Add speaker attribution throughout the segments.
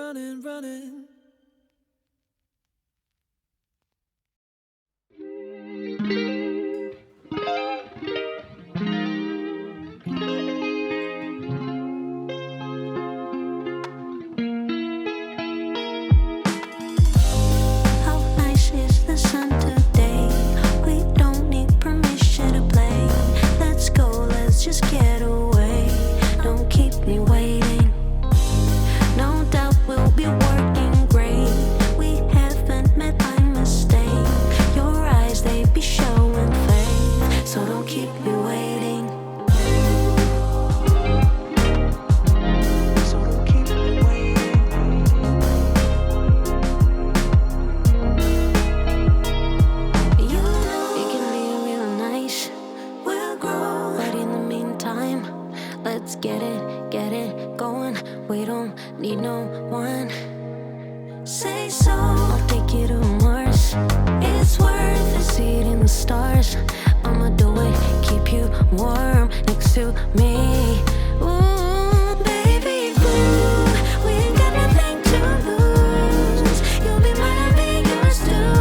Speaker 1: running, running.
Speaker 2: How nice is the sun today? We don't need permission to play. Let's go, let's just get away. Don't keep me waiting. No doubt we'll be working great. We haven't met by mistake. Your eyes, they be showing faith. So don't keep me waiting. So don't keep me waiting. You know it can be real nice. We'll grow, but in the meantime, let's get it going. We don't need no one. Say so, I'll take you to Mars. It's worth a seat in the stars. I'ma do it, keep you warm next to me. Ooh, baby boo, we ain't got nothing to lose. You'll be mine, I'll be yours too.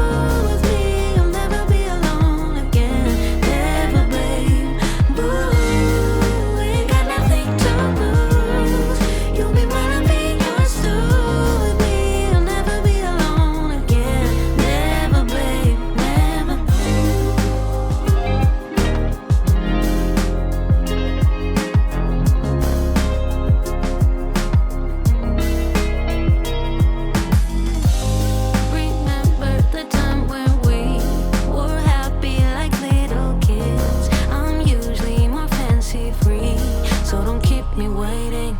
Speaker 2: With me, you'll never be alone again. Never, babe. Boo, we ain't got nothing to lose. You'll be mine, I'll be yours too. With me, you'll never be alone again. Never, babe, never. Remember the time when we were happy like little kids. I'm usually more fancy free, so don't keep me waiting.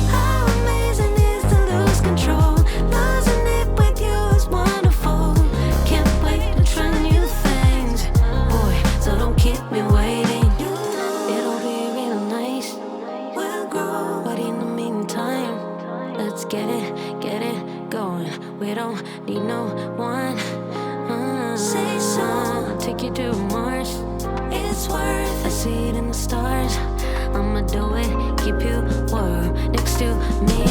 Speaker 2: How amazing is to lose control. Losing it with you is wonderful. Can't wait to try new things, boy, so don't keep me waiting. It'll be real nice. We'll grow, but in the meantime, let's get it going. We don't need no one. Say so, I'll take you to Mars. It's worth a seat in the stars. I'ma do it, keep you warm next to me.